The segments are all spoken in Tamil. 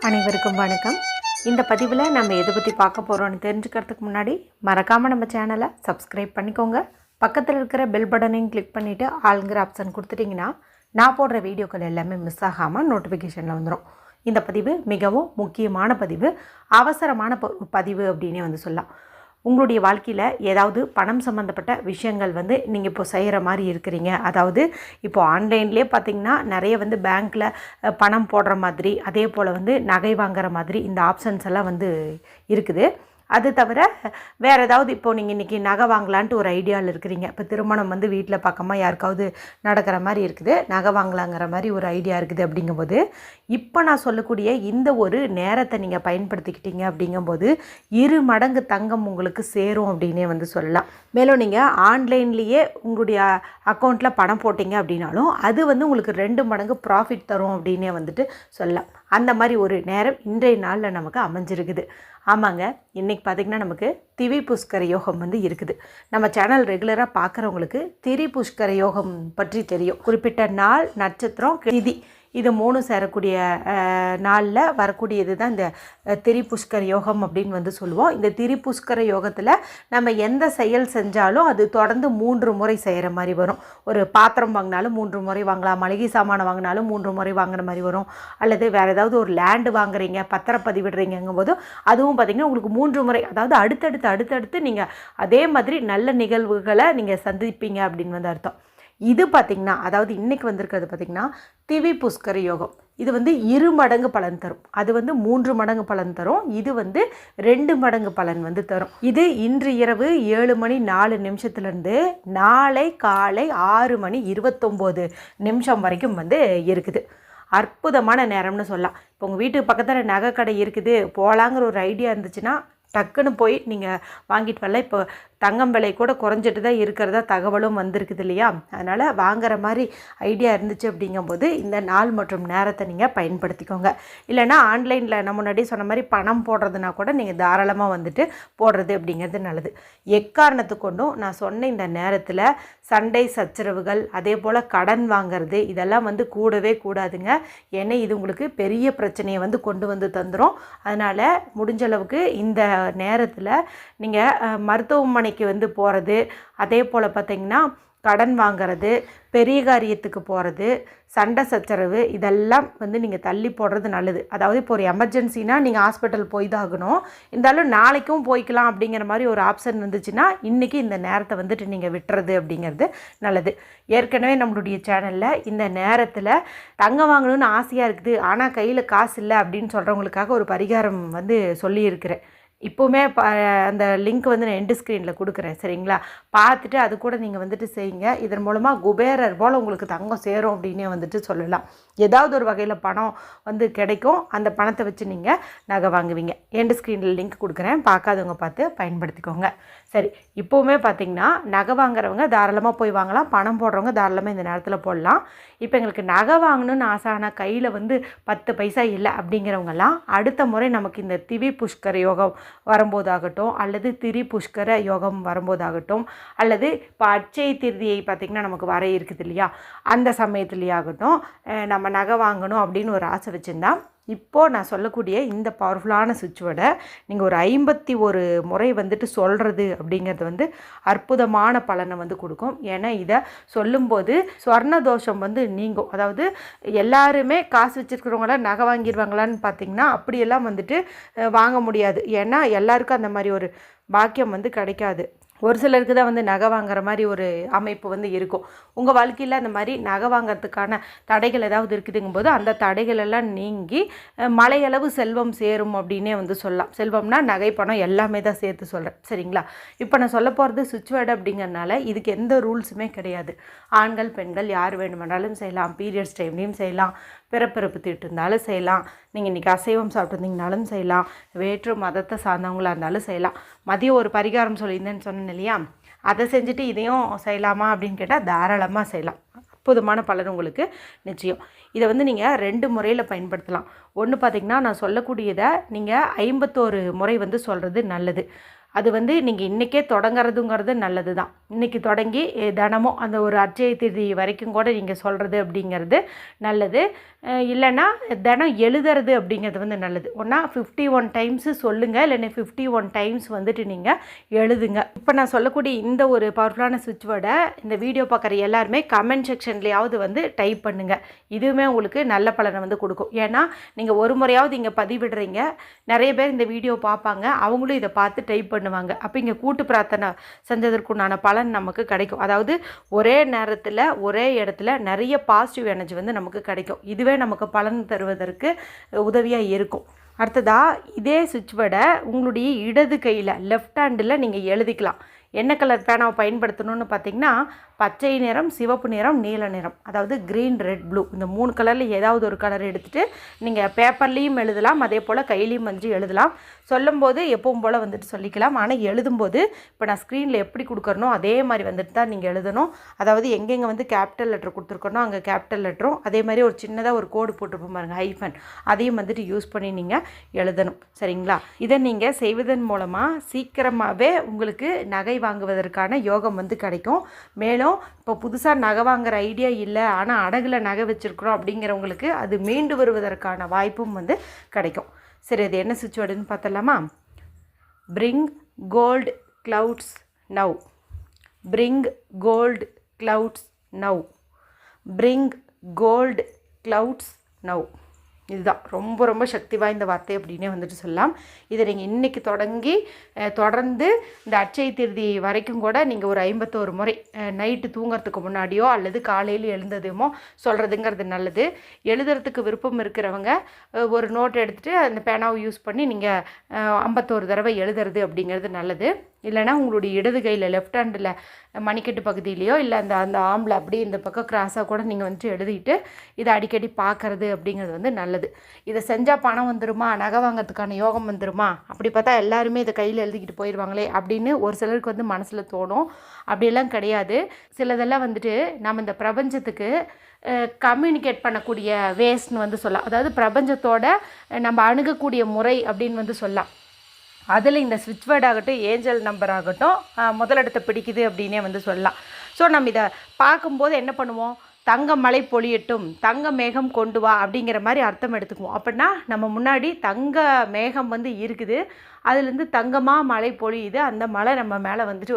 அனைவருக்கும் வணக்கம். இந்த பதிவில் நம்ம எதை பற்றி பார்க்க போகிறோன்னு தெரிஞ்சுக்கிறதுக்கு முன்னாடி மறக்காமல் நம்ம சேனலை சப்ஸ்கிரைப் பண்ணிக்கோங்க. பக்கத்தில் இருக்கிற பெல் பட்டனையும் கிளிக் பண்ணிவிட்டு ஆளுங்கிற ஆப்ஷன் கொடுத்துட்டிங்கன்னா நான் போடுற வீடியோக்கள் எல்லாமே மிஸ் ஆகாமல் நோட்டிஃபிகேஷனில் வந்துடும். இந்த பதிவு மிகவும் முக்கியமான பதிவு, அவசரமான பதிவு அப்படின்னே சொல்லலாம். உங்களுடைய வாழ்க்கையில் ஏதாவது பணம் சம்மந்தப்பட்ட விஷயங்கள் நீங்கள் இப்போ செய்கிற மாதிரி இருக்கிறீங்க. அதாவது இப்போ ஆன்லைன்லேயே பார்த்திங்கன்னா நிறைய பேங்க்கில் பணம் போடுற மாதிரி, அதே போல் நகை வாங்குற மாதிரி இந்த ஆப்ஷன்ஸ் எல்லாம் இருக்குது. அது தவிர வேறு ஏதாவது இப்போது நீங்கள் இன்றைக்கி நகை வாங்கலான்ட்டு ஒரு ஐடியாவில் இருக்கிறீங்க. இப்போ திருமணம் வீட்டில் பக்கமாக யாருக்காவது நடக்கிற மாதிரி இருக்குது, நகை வாங்கலாங்கிற மாதிரி ஒரு ஐடியா இருக்குது. அப்படிங்கும்போது இப்போ நான் சொல்லக்கூடிய இந்த ஒரு நேரத்தை நீங்கள் பயன்படுத்திக்கிட்டீங்க அப்படிங்கும்போது 2 மடங்கு தங்கம் உங்களுக்கு சேரும் அப்படின்னே சொல்லலாம். மேலும் நீங்கள் ஆன்லைன்லேயே உங்களுடைய அக்கௌண்ட்டில் பணம் போட்டிங்க அப்படின்னாலும் அது உங்களுக்கு 2 மடங்கு ப்ராஃபிட் தரும் அப்படின்னே சொல்லலாம். அந்த மாதிரி ஒரு நேரம் இன்றைய நாளில் நமக்கு அமைஞ்சிருக்குது. ஆமாங்க, இன்றைக்கி பார்த்திங்கன்னா நமக்கு திவி புஷ்கர யோகம் இருக்குது. நம்ம சேனல் ரெகுலராக பார்க்குறவங்களுக்கு திரி புஷ்கர யோகம் பற்றி தெரியும். குறிப்பிட்ட நாள், நட்சத்திரம், திதி இது 3 சேரக்கூடிய நாளில் வரக்கூடியது தான் இந்த திரி புஷ்கர யோகம் அப்படின்னு சொல்லுவோம். இந்த திரி புஷ்கர யோகத்தில் நம்ம எந்த செயல் செஞ்சாலும் அது தொடர்ந்து 3 முறை செய்கிற மாதிரி வரும். ஒரு பாத்திரம் வாங்கினாலும் 3 முறை வாங்கலாம், மளிகை சாமானை வாங்கினாலும் 3 முறை வாங்குற மாதிரி வரும். அல்லது வேறு ஏதாவது ஒரு லேண்டு வாங்குறீங்க, பத்திரப்பதிவிடுறீங்கும் போது அதுவும் பார்த்திங்கன்னா உங்களுக்கு 3 முறை, அதாவது அடுத்தடுத்து நீங்கள் அதே மாதிரி நல்ல நிகழ்வுகளை நீங்கள் சந்திப்பீங்க அப்படின்னு அர்த்தம். இது பார்த்திங்கன்னா, அதாவது இன்றைக்கி வந்திருக்கிறது பார்த்திங்கன்னா திவி புஷ்கர யோகம். இது 2 மடங்கு பலன் தரும். அது 3 மடங்கு பலன் தரும். இது 2 மடங்கு பலன் தரும். இது இன்று இரவு 7 மணி 4 நிமிஷத்துலேருந்து நாளை காலை 6 மணி 29 நிமிஷம் வரைக்கும் இருக்குது. அற்புதமான நேரம்னு சொல்லலாம். இப்போ உங்கள் வீட்டுக்கு பக்கத்தில் நகை கடை இருக்குது, போகலாங்கிற ஒரு ஐடியா இருந்துச்சுன்னா டக்குன்னு போய் நீங்கள் வாங்கிட்டு வரல. இப்போ தங்கம் விலை கூட குறைஞ்சிட்டு தான் இருக்கிறதா தகவலும் வந்திருக்குது இல்லையா? அதனால் வாங்குற மாதிரி ஐடியா இருந்துச்சு அப்படிங்கும்போது இந்த நாள் மற்றும் நேரத்தை நீங்கள் பயன்படுத்திக்கோங்க. இல்லைனா ஆன்லைனில் நம்ம முன்னாடியே சொன்ன மாதிரி பணம் போடுறதுனா கூட நீங்கள் தாராளமாக போடுறது அப்படிங்கிறது நல்லது. எக்காரணத்து கொண்டும் நான் சொன்ன இந்த நேரத்தில் சண்டை சச்சரவுகள், அதே போல் கடன் வாங்கிறது இதெல்லாம் கூடவே கூடாதுங்க. ஏன்னா இது உங்களுக்கு பெரிய பிரச்சனையை கொண்டு தந்துடும். அதனால் முடிஞ்ச அளவுக்கு இந்த நேரத்தில் நீங்கள் மருத்துவமனைக்கு போகிறது, அதே போல் பார்த்திங்கன்னா கடன் வாங்கிறது, பெரிய காரியத்துக்கு போகிறது, சண்டை சச்சரவு இதெல்லாம் நீங்கள் தள்ளி போடுறது நல்லது. அதாவது இப்போ ஒரு எமர்ஜென்சினா நீங்கள் ஹாஸ்பிட்டல் போய் தான் ஆகணும். இருந்தாலும் நாளைக்கும் போய்க்கலாம் அப்படிங்கிற மாதிரி ஒரு ஆப்ஷன் வந்துச்சுன்னா இன்றைக்கி இந்த நேரத்தை நீங்கள் விட்டுறது அப்படிங்கிறது நல்லது. ஏற்கனவே நம்மளுடைய சேனலில் இந்த நேரத்தில் தங்கம் வாங்கணும்னு ஆசையாக இருக்குது ஆனால் கையில் காசு இல்லை அப்படின்னு சொல்கிறவங்களுக்காக ஒரு பரிகாரம் சொல்லியிருக்கிறேன். இப்போவுமே அந்த லிங்க் நான் எண்டு ஸ்க்ரீனில் கொடுக்குறேன், சரிங்களா? பார்த்துட்டு அது கூட நீங்கள் செய்யுங்க. இதன் மூலமாக குபேரர் போல் உங்களுக்கு தங்கம் சேரும் அப்படின்னே சொல்லலாம். ஏதாவது ஒரு வகையில் பணம் கிடைக்கும். அந்த பணத்தை வச்சு நீங்கள் நகை வாங்குவீங்க. எண்டு ஸ்க்ரீனில் லிங்க் கொடுக்குறேன், பார்க்காதவங்க பார்த்து பயன்படுத்திக்கோங்க. சரி, இப்போவுமே பார்த்திங்கன்னா நகை வாங்குறவங்க தாராளமாக போய் வாங்கலாம், பணம் போடுறவங்க தாராளமாக இந்த நேரத்தில் போடலாம். இப்போ எங்களுக்கு நகை வாங்கணும்னு ஆசை ஆனால் கையில் 10 பைசா இல்லை அப்படிங்கிறவங்கெல்லாம் அடுத்த முறை நமக்கு இந்த திவி புஷ்கர யோகம் வரும்போதாகட்டும், அல்லது திரி புஷ்கர யோகம் வரும்போதாகட்டும், அல்லது இப்போ அட்சய திருதியை பார்த்திங்கன்னா நமக்கு வர இருக்குது இல்லையா, அந்த சமயத்துலேயே ஆகட்டும், நம்ம நகை வாங்கணும் அப்படின்னு ஒரு ஆசை வச்சுருந்தா இப்போது நான் சொல்லக்கூடிய இந்த பவர்ஃபுல்லான சுவிட்சோட நீங்கள் ஒரு 51 முறை சொல்கிறது அப்படிங்கிறது அற்புதமான பலனை கொடுக்கும். ஏன்னா இதை சொல்லும்போது சொர்ண தோஷம் நீங்கும். அதாவது எல்லாருமே காசு வச்சுருக்கிறவங்களாம் நகை வாங்கிடுவாங்களான்னு பார்த்திங்கன்னா அப்படியெல்லாம் வாங்க முடியாது. ஏன்னா எல்லாருக்கும் அந்த மாதிரி ஒரு பாக்கியம் கிடைக்காது. ஒரு சிலருக்கு தான் நகை வாங்குற மாதிரி ஒரு அமைப்பு இருக்கும். உங்கள் வாழ்க்கையில் அந்த மாதிரி நகை வாங்கிறதுக்கான தடைகள் ஏதாவது இருக்குதுங்கும்போது அந்த தடைகள் எல்லாம் நீங்கி மலையளவு செல்வம் சேரும் அப்படின்னே சொல்லலாம். செல்வம்னா நகை, பணம் எல்லாமே தான் சேர்த்து சொல்கிறேன், சரிங்களா? இப்போ நான் சொல்ல போகிறது சுவிட்ச் வேர்டு அப்படிங்கிறனால இதுக்கு எந்த ரூல்ஸுமே கிடையாது. ஆண்கள் பெண்கள் யார் வேணுமென்றாலும் செய்யலாம். பீரியட்ஸ் டைம்லேயும் செய்யலாம், பிறப்பிறப்பு தீட்டு இருந்தாலும் செய்யலாம், நீங்கள் இன்றைக்கி அசைவம் சாப்பிட்ருந்தீங்கனாலும் செய்யலாம், வேற்று மதத்தை சார்ந்தவங்களாக இருந்தாலும் செய்யலாம். மதியம் ஒரு பரிகாரம் சொல்லியிருந்தேன்னு சொன்னேன் இல்லையா, அதை செஞ்சுட்டு இதையும் செய்யலாமா அப்படின்னு கேட்டால் தாராளமாக செய்யலாம். அற்புதமான பலன் உங்களுக்கு நிச்சயம். இதை நீங்கள் 2 முறையில் பயன்படுத்தலாம். ஒன்று பார்த்திங்கன்னா நான் சொல்லக்கூடியதை நீங்கள் 51 முறை சொல்கிறது நல்லது. அது வந்து நீங்கள் இன்றைக்கே தொடங்குறதுங்கிறது நல்லது தான். இன்றைக்கி தொடங்கி தினமும் அந்த ஒரு அட்சய திருதி வரைக்கும் கூட நீங்கள் சொல்கிறது அப்படிங்கிறது நல்லது. இல்லைன்னா தினம் எழுதுறது அப்படிங்கிறது வந்து நல்லது. ஒன்றா 51 டைம்ஸு சொல்லுங்கள், இல்லைன்னா 51 டைம்ஸ் வந்துட்டு நீங்கள் எழுதுங்க. இப்போ நான் சொல்லக்கூடிய இந்த ஒரு பவர்ஃபுல்லான சுவிட்ச் வேர்டை இந்த வீடியோ பார்க்குற எல்லாருமே கமெண்ட் செக்ஷன்லேயாவது வந்து டைப் பண்ணுங்கள். இதுவுமே உங்களுக்கு நல்ல பலனை வந்து கொடுக்கும். ஏன்னா நீங்கள் ஒரு முறையாவது இங்கே பதிவிடுறீங்க, நிறைய பேர் இந்த வீடியோ பார்ப்பாங்க, அவங்களும் இதை பார்த்து டைப் பண்ணுவாங்க. அப்போ இங்கே கூட்டு பிரார்த்தனை செஞ்சதற்குண்டான பலன் நமக்கு கிடைக்கும். அதாவது ஒரே நேரத்தில் ஒரே இடத்துல நிறைய பாசிட்டிவ் எனர்ஜி வந்து நமக்கு கிடைக்கும். இதுவே நமக்கு பலன் தருவதற்கு உதவியாக இருக்கும். அடுத்ததாக இதே சுவிட்ச் வேர்டை உங்களுடைய இடது கையில் லெஃப்ட் ஹேண்டில் நீங்கள் எழுதிக்கலாம். என்ன கலர் பேனாவை பயன்படுத்தணும்னு பார்த்திங்கன்னா பச்சை நிறம், சிவப்பு நிறம், நீல நிறம், அதாவது க்ரீன், ரெட், ப்ளூ, இந்த 3 கலரில் ஏதாவது ஒரு கலர் எடுத்துகிட்டு நீங்கள் பேப்பர்லேயும் எழுதலாம், அதே போல் கையிலையும் வந்து எழுதலாம். சொல்லும்போது எப்பவும் போல் வந்துட்டு சொல்லிக்கலாம். ஆனால் எழுதும்போது இப்போ நான் ஸ்க்ரீனில் எப்படி கொடுக்குறனோ அதே மாதிரி வந்துட்டு தான் நீங்கள் எழுதணும். அதாவது எங்கெங்கே வந்து கேபிட்டல் லெட்டர் கொடுத்துருக்கணும் அங்கே கேபிட்டல் லெட்டரும், அதே மாதிரி ஒரு சின்னதாக ஒரு கோடு போட்டுருப்போம் பாருங்கள், ஹைஃபன், அதையும் வந்துட்டு யூஸ் பண்ணி நீங்கள் எழுதணும். சரிங்களா? இதை நீங்கள் செய்வதன் மூலமாக சீக்கிரமாகவே உங்களுக்கு நகை வாங்குவதற்கான யோகம் வந்து கிடைக்கும். மேலும் இப்போ புதுசாக நகை வாங்குற ஐடியா இல்லை, ஆனால் அடகுல நகை வச்சுருக்குறோம் அப்படிங்கிறவங்களுக்கு அது மீண்டு வருவதற்கான வாய்ப்பும் வந்து கிடைக்கும். சரி, அது என்ன சுவிட்ச் வேர்டுன்னு பார்த்தலாமா? Bring cold clouds now. Bring cold clouds now. Bring cold clouds now. இதுதான் ரொம்ப ரொம்ப சக்தி வாய்ந்த வார்த்தை அப்படின்னே வந்துட்டு சொல்லலாம். இதை நீங்கள் இன்றைக்கி தொடங்கி தொடர்ந்து இந்த அட்சய திருதி வரைக்கும் கூட நீங்கள் ஒரு 51 முறை நைட்டு தூங்கிறதுக்கு முன்னாடியோ அல்லது காலையில் எழுந்ததுமோ சொல்கிறதுங்கிறது நல்லது. எழுதுறதுக்கு விருப்பம் இருக்கிறவங்க ஒரு நோட் எடுத்துகிட்டு அந்த பேனாவை யூஸ் பண்ணி நீங்கள் 51 தடவை எழுதுறது அப்படிங்கிறது நல்லது. இல்லைனா உங்களுடைய இடது கையில் லெஃப்ட் ஹேண்டில் மணிக்கட்டு பகுதியிலையோ இல்லை அந்த அந்த ஆம்பில் அப்படி இந்த பக்கம் கிராஸாக கூட நீங்கள் வந்துட்டு எழுதிட்டு இதை அடிக்கடி பார்க்குறது அப்படிங்கிறது வந்து நல்லது. இதை செஞ்சால் பணம் வந்துடுமா, நகை வாங்கிறதுக்கான யோகம் வந்துடுமா, அப்படி பார்த்தா எல்லாருமே இதை கையில் எழுதிக்கிட்டு போயிடுவாங்களே அப்படின்னு ஒரு சிலருக்கு வந்து மனசில் தோணும். அப்படியெல்லாம் கிடையாது. சிலதெல்லாம் வந்துட்டு நம்ம இந்த பிரபஞ்சத்துக்கு கம்யூனிகேட் பண்ணக்கூடிய வேஸ்ன்னு வந்து சொல்லலாம். அதாவது பிரபஞ்சத்தோட நம்ம அணுகக்கூடிய முறை அப்படின்னு வந்து சொல்லலாம். அதில் இந்த ஸ்விட்ச் வேர்ட் ஆகட்டும், ஏஞ்சல் நம்பர் ஆகட்டும் முதலிடத்தை பிடிக்குது அப்படின்னே வந்து சொல்லலாம். ஸோ நம்ம இதை பார்க்கும்போது என்ன பண்ணுவோம், தங்க மழை பொழியட்டும், தங்க மேகம் கொண்டு வா அப்படிங்கிற மாதிரி அர்த்தம் எடுத்துக்குவோம். அப்படின்னா நம்ம முன்னாடி தங்க மேகம் வந்து இருக்குது, அதுலேருந்து தங்கமாக மழை பொழியுது, அந்த மழை நம்ம மேலே வந்துட்டு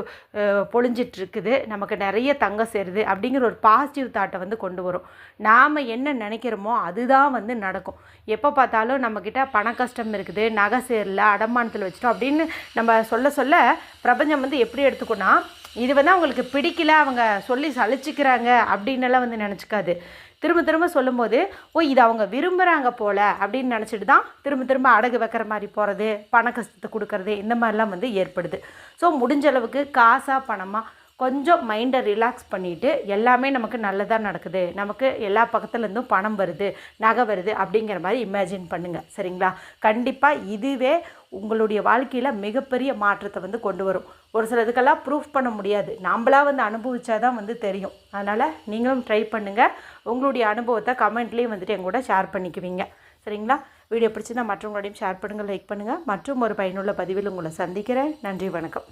பொழிஞ்சிட்ருக்குது, நமக்கு நிறைய தங்கம் சேருது அப்படிங்கிற ஒரு பாசிட்டிவ் தாட்டை வந்து கொண்டு வரும். நாம் என்ன நினைக்கிறோமோ அதுதான் வந்து நடக்கும். எப்போ பார்த்தாலும் நம்மக்கிட்ட பண கஷ்டம் இருக்குது, நகை சேரல, அடமானத்தில் வச்சுட்டோம் அப்படின்னு நம்ம சொல்ல சொல்ல பிரபஞ்சம் வந்து எப்படி எடுத்துக்கோன்னா, இது வந்து அவங்களுக்கு பிடிக்கல, அவங்க சொல்லி சலிச்சிக்கிறாங்க அப்படின்னெல்லாம் வந்து நினச்சிக்காது. திரும்ப திரும்ப சொல்லும்போது இது அவங்க விரும்புகிறாங்க போல் அப்படின்னு நினச்சிட்டு தான் திரும்ப திரும்ப அடகு வைக்கிற மாதிரி போகிறது, பண கஷ்டத்தை கொடுக்கறது, இந்த மாதிரிலாம் வந்து ஏற்படுது. ஸோ முடிஞ்ச அளவுக்கு காசாக பணமாக கொஞ்சம் மைண்டை ரிலாக்ஸ் பண்ணிவிட்டு எல்லாமே நமக்கு நல்லதாக நடக்குது, நமக்கு எல்லா பக்கத்துலேருந்தும் பணம் வருது, நகை வருது அப்படிங்கிற மாதிரி இமேஜின் பண்ணுங்கள். சரிங்களா? கண்டிப்பாக இதுவே உங்களுடைய வாழ்க்கையில் மிகப்பெரிய மாற்றத்தை வந்து கொண்டு வரும். ஒரு சிலதுக்கெல்லாம் ப்ரூஃப் பண்ண முடியாது, நாம்பளாக வந்து அனுபவிச்சா தான் வந்து தெரியும். அதனால் நீங்களும் ட்ரை பண்ணுங்கள். உங்களுடைய அனுபவத்தை கமெண்ட்லேயும் வந்துட்டு என் கூட ஷேர் பண்ணிக்குவீங்க. சரிங்களா? வீடியோ பிடிச்சிருந்தால் மற்றவங்களோடையும் ஷேர் பண்ணுங்கள், லைக் பண்ணுங்கள். மற்றும் ஒரு பயனுள்ள பதிவில் உங்களை சந்திக்கிறேன். நன்றி, வணக்கம்.